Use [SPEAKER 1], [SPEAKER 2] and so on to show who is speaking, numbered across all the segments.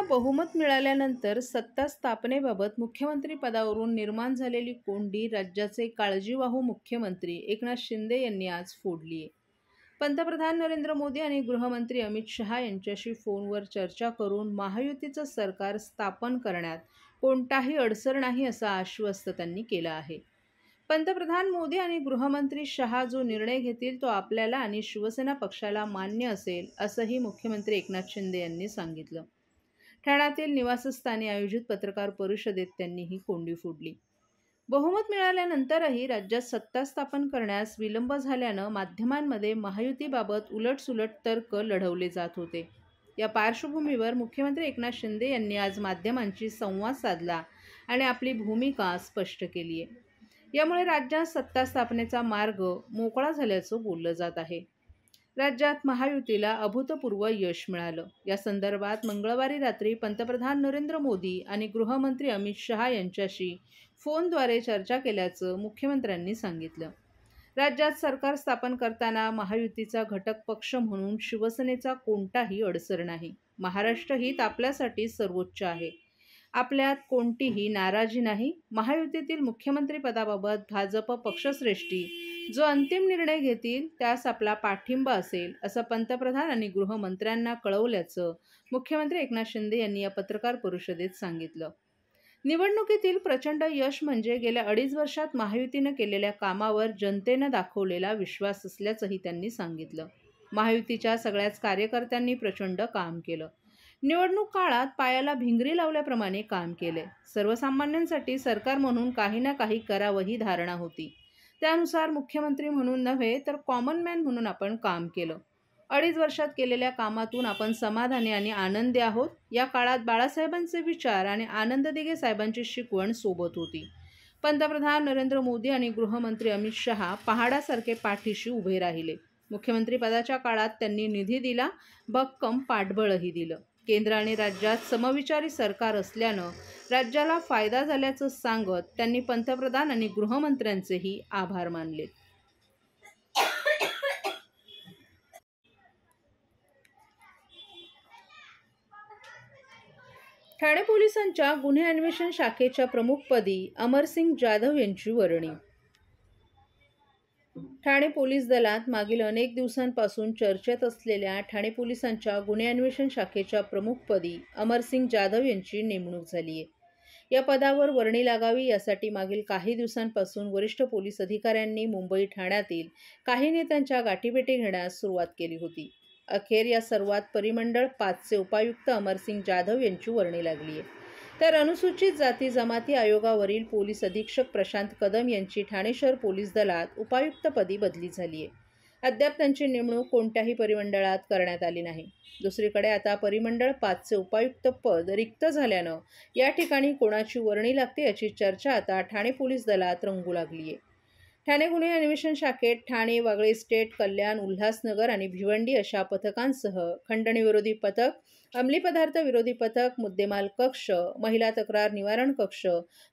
[SPEAKER 1] बहुमत मिळाल्यानंतर सत्ता स्थापनेबाबत मुख्यमंत्री पदावरून निर्माण झालेली कोंडी राज्याचे काळजीवाहू मुख्यमंत्री एकनाथ शिंदे यांनी आज फोडली आहे. पंतप्रधान नरेंद्र मोदी आणि गृहमंत्री अमित शहा यांच्याशी फोनवर चर्चा करून महायुतीचं सरकार स्थापन करण्यात कोणताही अडसर नाही असं आश्वस्त त्यांनी केलं आहे. पंतप्रधान मोदी आणि गृहमंत्री शहा जो निर्णय घेतील तो आपल्याला आणि शिवसेना पक्षाला मान्य असेल असंही मुख्यमंत्री एकनाथ शिंदे यांनी सांगितलं. ठाण्यातील निवासस्थानी आयोजित पत्रकार परिषदेत त्यांनी ही कोंडी फोडली. बहुमत मिळाल्यानंतरही राज्यात सत्ता स्थापन करण्यास विलंब झाल्यानं माध्यमांमध्ये महायुतीबाबत उलटसुलट तर्क लढवले जात होते. या पार्श्वभूमीवर मुख्यमंत्री एकनाथ शिंदे यांनी आज माध्यमांशी संवाद साधला आणि आपली भूमिका स्पष्ट केली आहे. यामुळे राज्यात सत्ता स्थापनेचा मार्ग मोकळा झाल्याचं बोललं जात आहे. राज्यात महायुतीला अभूतपूर्व यश मिळालं. या संदर्भात मंगळवारी रात्री पंतप्रधान नरेंद्र मोदी आणि गृहमंत्री अमित शहा यांच्याशी फोनद्वारे चर्चा केल्याचं मुख्यमंत्र्यांनी सांगितलं. राज्यात सरकार स्थापन करताना महायुतीचा घटक पक्ष म्हणून शिवसेनेचा कोणताही अडसर नाही. महाराष्ट्र हित आपल्यासाठी सर्वोच्च आहे. आपल्यात कोणतीही नाराजी नाही. महायुतीतील मुख्यमंत्रीपदाबाबत भाजप पक्षश्रेष्ठी जो अंतिम निर्णय घेतील त्यास आपला पाठिंबा असेल असं पंतप्रधान आणि गृहमंत्र्यांना कळवल्याचं मुख्यमंत्री एकनाथ शिंदे यांनी या पत्रकार परिषदेत सांगितलं. निवडणुकीतील प्रचंड यश म्हणजे गेल्या 2.5 वर्षात महायुतीनं केलेल्या कामावर जनतेनं दाखवलेला विश्वास असल्याचंही त्यांनी सांगितलं. महायुतीच्या सगळ्याच कार्यकर्त्यांनी प्रचंड काम केलं. निवडणूक काळात पायाला भिंगरी लावल्याप्रमाणे काम केले. सर्वसामान्यांसाठी सरकार म्हणून काही ना काही करावं ही धारणा होती. त्यानुसार मुख्यमंत्री म्हणून नव्हे तर कॉमन मॅन म्हणून आपण काम केलं. 2.5 वर्षात केलेल्या कामातून आपण समाधानी आणि आनंदी आहोत. या काळात बाळासाहेबांचे विचार आणि आनंद दिघे साहेबांची शिकवण सोबत होती. पंतप्रधान नरेंद्र मोदी आणि गृहमंत्री अमित शहा पहाडासारखे पाठीशी उभे राहिले. मुख्यमंत्रीपदाच्या काळात त्यांनी निधी दिला, भक्कम पाठबळही दिलं. केंद्र आणि राज्यात समविचारी सरकार असल्यानं राज्याला फायदा झाल्याचं सांगत त्यांनी पंतप्रधान आणि गृहमंत्र्यांचेही आभार मानले. ठाणे पोलिसांच्या गुन्हे अन्वेषण शाखेच्या प्रमुखपदी अमरसिंग जाधव यांची वर्णी. ठाणे पोलीस दलात मागील अनेक दिवसांपासून चर्चेत असलेल्या ठाणे पोलिसांच्या गुन्हे अन्वेषण शाखेच्या प्रमुखपदी अमरसिंग जाधव यांची नेमणूक झाली आहे. या पदावर वर्णी लागावी यासाठी मागील काही दिवसांपासून वरिष्ठ पोलीस अधिकाऱ्यांनी मुंबई ठाण्यातील काही नेत्यांच्या गाठीभेटी घेण्यास सुरुवात केली होती. अखेर या सर्वात परिमंडळ 5चे उपायुक्त अमरसिंग जाधव यांची वर्णी लागली आहे. तर अनुसूचित जाती जमाती आयोगावरील पोलीस अधीक्षक प्रशांत कदम यांची ठाणे शहर पोलीस दलात उपायुक्तपदी बदली झाली आहे. अद्याप त्यांची नेमणूक कोणत्याही परिमंडळात करण्यात आली नाही. दुसरीकडे आता परिमंडळ 5चे उपायुक्त पद रिक्त झाल्यानं या ठिकाणी कोणाची वर्णी लागते याची चर्चा आता ठाणे पोलीस दलात रंगू लागली आहे. ठाणे गुन्हे अन्वेषण शाखेत ठाणे, वागळे इस्टेट, कल्याण, उल्हासनगर आणि भिवंडी अशा पथकांसह खंडणी विरोधी पथक, अंमली पदार्थ विरोधी पथक, मुद्देमाल कक्ष, महिला तक्रार निवारण कक्ष,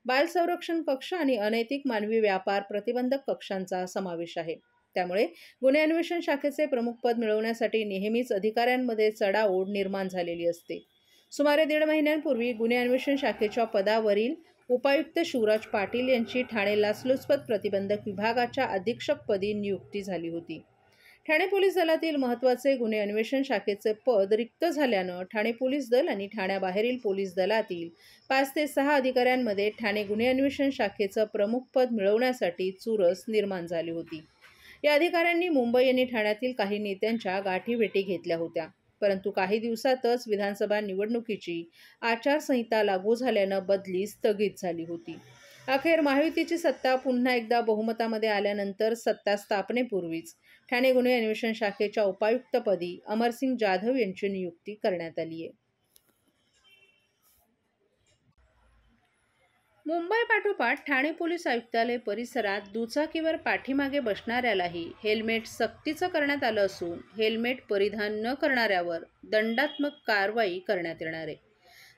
[SPEAKER 1] बाल संरक्षण कक्ष आणि अनैतिक मानवी व्यापार प्रतिबंधक कक्षांचा समावेश आहे. त्यामुळे गुन्हे अन्वेषण शाखेचे प्रमुखपद मिळवण्यासाठी नेहमीच अधिकाऱ्यांमध्ये चढाओढ निर्माण झालेली असते. सुमारे 1.5 महिन्यांपूर्वी गुन्हे अन्वेषण शाखेच्या पदावरील उपायुक्त शिवराज पाटील यांची ठाणे लाचलुचपत प्रतिबंधक विभागाच्या अधीक्षकपदी नियुक्ती झाली होती. ठाणे पोलीस दलातील महत्त्वाचे गुन्हे अन्वेषण शाखेचे पद रिक्त झाल्यानं ठाणे पोलीस दल आणि ठाण्याबाहेरील पोलीस दलातील 5 ते 6 अधिकाऱ्यांमध्ये ठाणे गुन्हे अन्वेषण शाखेचं प्रमुखपद मिळवण्यासाठी चुरस निर्माण झाली होती. या अधिकाऱ्यांनी मुंबई आणि ठाण्यातील काही नेत्यांच्या गाठीभेटी घेतल्या होत्या. परंतु काही दिवसातच विधानसभा निवडणुकीची आचारसंहिता लागू झाल्यानं बदली स्थगित झाली होती. अखेर महायुतीची सत्ता पुन्हा एकदा बहुमतामध्ये आल्यानंतर सत्ता स्थापनेपूर्वीच ठाणे गुन्हे अन्वेषण शाखेच्या उपायुक्तपदी अमरसिंग जाधव यांची नियुक्ती करण्यात आली आहे. मुंबई पाठोपाठ ठाणे पोलीस आयुक्तालय परिसरात दुचाकीवर पाठीमागे बसणाऱ्यालाही हेल्मेट सक्तीचं करण्यात आलं असून हेल्मेट परिधान न करणाऱ्यावर दंडात्मक कारवाई करण्यात येणार आहे.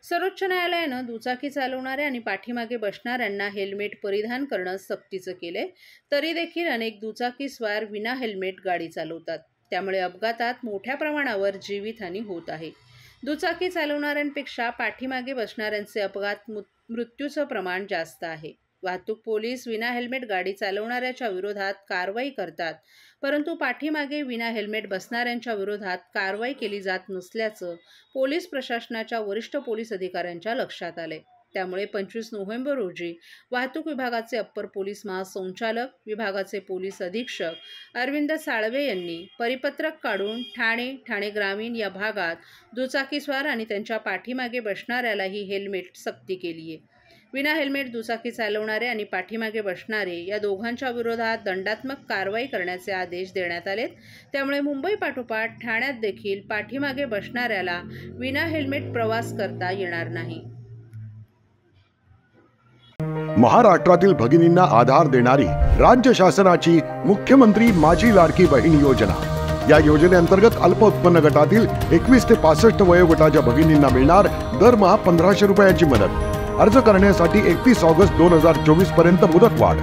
[SPEAKER 1] सर्वोच्च न्यायालयानं दुचाकी चालवणाऱ्या आणि पाठीमागे बसणाऱ्यांना हेल्मेट परिधान करणं सक्तीचं केलंय. तरी देखील अनेक दुचाकीस्वार विना हेल्मेट गाडी चालवतात. त्यामुळे अपघातात मोठ्या प्रमाणावर जीवितहानी होत आहे. दुचाकी चालवणाऱ्यांपेक्षा पाठीमागे बसणाऱ्यांचे अपघात मृत्यूचं प्रमाण जास्त आहे. वाहतूक पोलीस विना हेल्मेट गाडी चालवणाऱ्याच्या विरोधात कारवाई करतात, परंतु पाठीमागे विना हेल्मेट बसणाऱ्यांच्या विरोधात कारवाई केली जात नसल्याचं पोलीस प्रशासनाच्या वरिष्ठ पोलीस अधिकाऱ्यांच्या लक्षात आले. त्यामुळे 25 नोव्हेंबर रोजी वाहतूक विभागाचे अप्पर पोलीस महासंचालक, विभागाचे पोलीस अधीक्षक अरविंद साळवे यांनी परिपत्रक काढून ठाणे ग्रामीण या भागात दुचाकीस्वार आणि त्यांच्या पाठीमागे बसणाऱ्यालाही हेल्मेट सक्ती केली आहे. विना हेल्मेट दुचाकी चालवणारे आणि पाठीमागे बसणारे या दोघांच्या विरोधात दंडात्मक कारवाई करण्याचे आदेश देण्यात आलेत. त्यामुळे मुंबई पाठोपाठ ठाण्यात देखील पाठीमागे बसणाऱ्याला विना हेल्मेट प्रवास करता येणार नाही.
[SPEAKER 2] महाराष्ट्रातील भगिनींना आधार देणारी राज्य शासनाची मुख्यमंत्री माझी लाडकी बहीण योजना. या योजनेअंतर्गत अल्प उत्पन्न गटातील 21 ते 65 वयोगटाच्या भगिनींना मिळणार दरमहा 1500 रुपयाची मदत. अर्ज करण्यासाठी 31 ऑगस्ट 2024 पर्यंत मुदतवाढ.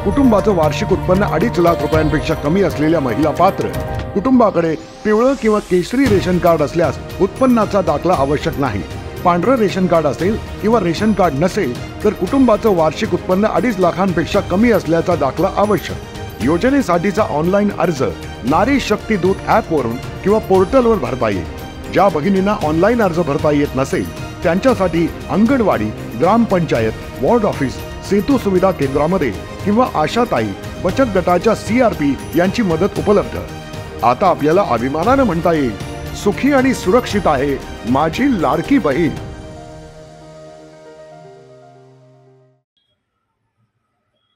[SPEAKER 2] कुटुंबाचं वार्षिक उत्पन्न 2.5 लाख रुपयांपेक्षा कमी असलेल्या महिला पात्र. कुटुंबाकडे पिवळं किंवा केशरी रेशन कार्ड असल्यास उत्पन्नाचा दाखला आवश्यक नाही. पांढरं रेशन कार्ड असेल किंवा रेशन कार्ड नसेल तर कुटुंबाचं वार्षिक उत्पन्न 2.5 लाखांपेक्षा कमी असल्याचा दाखला आवश्यक. योजनेसाठीचा ऑनलाईन अर्ज नारी शक्ती दूत ॲपवरून किंवा पोर्टलवर भरता येईल. ज्या भगिनींना ऑनलाईन अर्ज भरता येत नसेल त्यांच्यासाठी अंगणवाडी, ग्रामपंचायत, वॉर्ड ऑफिस, सेतू सुविधा केंद्रामध्ये किंवा आशाताई बचत गटाच्या CRP यांची मदत उपलब्ध. आता आपल्याला अभिमानानं म्हणता येईल, सुखी आणि सुरक्षित आहे माझी लाडकी बहीण.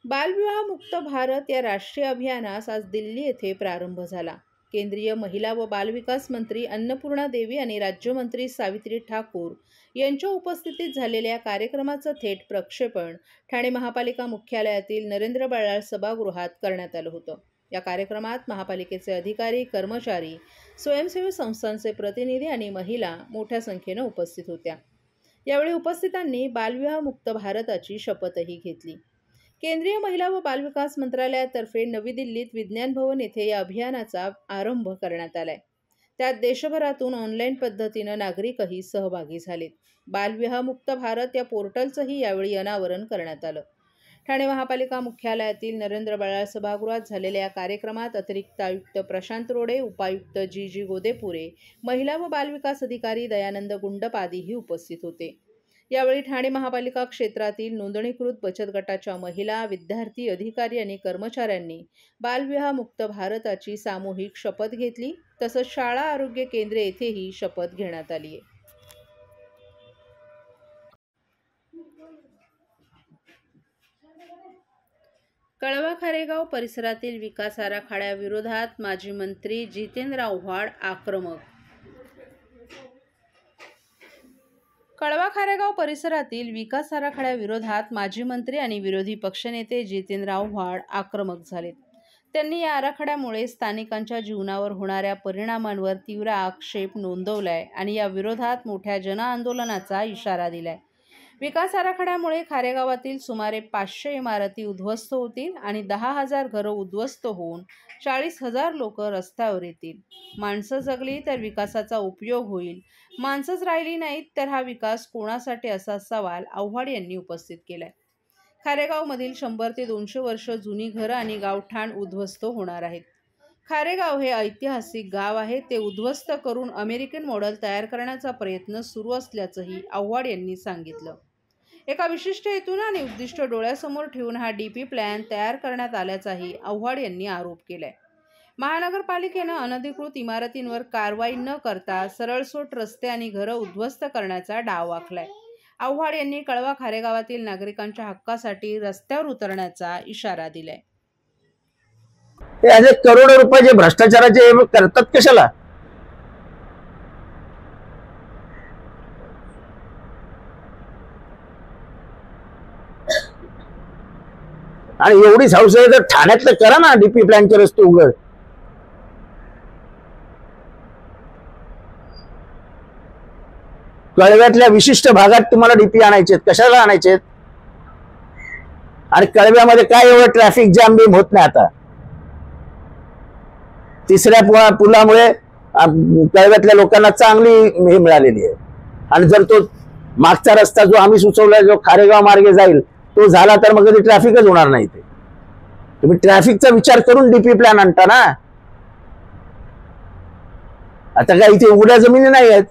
[SPEAKER 1] बालविवाह मुक्त भारत या राष्ट्रीय अभियानास आज दिल्ली येथे प्रारंभ झाला. केंद्रीय महिला व बालविकास मंत्री अन्नपूर्णा देवी आणि राज्यमंत्री सावित्री ठाकूर यांच्या उपस्थितीत झालेल्या कार्यक्रमाचं थेट प्रक्षेपण ठाणे महापालिका मुख्यालयातील नरेंद्र बळाळ सभागृहात करण्यात आलं होतं. या कार्यक्रमात महापालिकेचे अधिकारी, कर्मचारी, स्वयंसेवी संस्थांचे प्रतिनिधी आणि महिला मोठ्या संख्येने उपस्थित होत्या. यावेळी उपस्थितांनी बालविवाह मुक्त भारताची शपथही घेतली. केंद्रीय महिला व बालविकास मंत्रालयातर्फे नवी दिल्लीत विज्ञान भवन येथे या अभियानाचा आरंभ करण्यात आलाय. त्यात देशभरातून ऑनलाईन पद्धतीनं नागरिकही सहभागी झालेत. बालविवाह मुक्त भारत या पोर्टलचंही यावेळी अनावरण करण्यात आलं. ठाणे महापालिका मुख्यालयातील नरेंद्र बळाळ सभागृहात झालेल्या या कार्यक्रमात अतिरिक्त आयुक्त प्रशांत रोडे, उपायुक्त जी गोदेपुरे, महिला व बालविकास अधिकारी दयानंद गुंडपादीही उपस्थित होते. यावेळी ठाणे महापालिका क्षेत्रातील नोंदणीकृत बचत गटाच्या महिला, विद्यार्थी, अधिकारी आणि कर्मचाऱ्यांनी बालविवाह मुक्त भारताची सामूहिक शपथ घेतली. तसंच शाळा आरोग्य केंद्रे येथेही शपथ घेण्यात आली आहे. कळवा खारेगाव परिसरातील विकास आराखड्याविरोधात माजी मंत्री जितेंद्र आव्हाड आक्रमक. कळवा खारेगाव परिसरातील विकास आराखड्याविरोधात माजी मंत्री आणि विरोधी पक्षनेते जितेंद्र आव्हाड आक्रमक झालेत. त्यांनी या आराखड्यामुळे स्थानिकांच्या जीवनावर होणाऱ्या परिणामांवर तीव्र आक्षेप नोंदवलाय आणि या विरोधात मोठ्या जनआंदोलनाचा इशारा दिलाय. विकास आराखड्यामुळे खारेगावातील सुमारे 500 इमारती उद्ध्वस्त होतील आणि 10,000 घरं उद्ध्वस्त होऊन 40,000 लोक रस्त्यावर येतील. माणसं जगली तर विकासाचा उपयोग होईल, माणसंच राहिली नाहीत तर हा विकास कोणासाठी, असा सवाल आव्हाड यांनी उपस्थित केलाय. खारेगावमधील 100 ते 200 वर्ष जुनी घरं आणि गावठाण उद्ध्वस्त होणार आहेत. खारेगाव हे ऐतिहासिक गाव आहे, ते उद्ध्वस्त करून अमेरिकन मॉडेल तयार करण्याचा प्रयत्न सुरू असल्याचंही आव्हाड यांनी सांगितलं. एका विशिष्ट हेतून आणि उद्दिष्ट डोळ्यासमोर ठेवून हा DP प्लॅन तयार करण्यात आल्याचाही आव्हाड यांनी आरोप केलाय. महानगरपालिकेनं अनधिकृत इमारतींवर कारवाई न करता सरळसोट रस्ते आणि घरं उद्ध्वस्त करण्याचा डाव आखलाय. आव्हाड यांनी कळवा खारेगावातील नागरिकांच्या हक्कासाठी रस्त्यावर उतरण्याचा इशारा दिलाय.
[SPEAKER 3] हे करोडो रुपयाचे भ्रष्टाचाराचे करतात कशाला? आणि एवढीच हौस आहे तर ठाण्यातलं करा ना, DP प्लॅनचे रस्ते उघड. कळव्यातल्या विशिष्ट भागात तुम्हाला DP आणायचे, कशाला आणायचे? आणि कळव्यामध्ये काय एवढं ट्रॅफिक जॅम बिम होत नाही आता. तिसऱ्या पुलामुळे कळव्यातल्या लोकांना चांगली हे मिळालेली आहे. आणि जर तो मागचा रस्ता जो आम्ही सुचवला जो खारेगाव मार्गे जाईल तो झाला तर मग कधी ट्रॅफिकच होणार नाही. ते तुम्ही ट्रॅफिकचा विचार करून डीपी प्लॅन आणता ना. आता काय इथे उघड्या जमिनी नाही आहेत.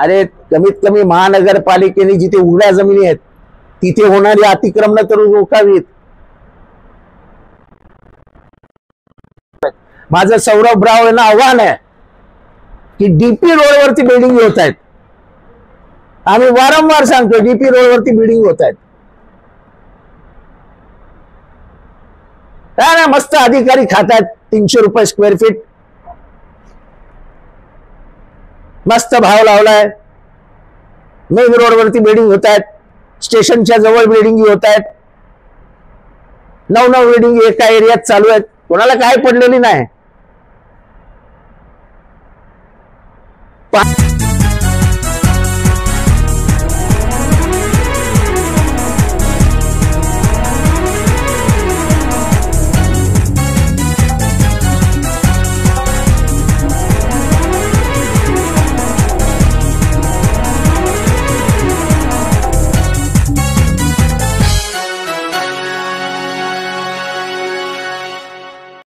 [SPEAKER 3] अरे कमीत कमी महानगरपालिकेने जिथे उघड्या जमिनी आहेत तिथे होणारी अतिक्रमण तर रोखावीत. माझं सौरभ राव यांना आव्हान आहे की डीपी रोडवरती बिल्डिंग होत आहेत. आम्ही वारंवार सांगतो डीपी रोडवरती बिल्डिंग होत आहेत. काय ना मस्त अधिकारी खातात 300 रुपये स्क्वेअर फीट. मस्त भाव लावलाय. मेन रोडवरती बिल्डिंग होत आहेत. स्टेशनच्या जवळ बिल्डिंग होत आहेत. 9 बिल्डिंग एका एरियात चालू आहेत. कोणाला काय पडलेली नाही.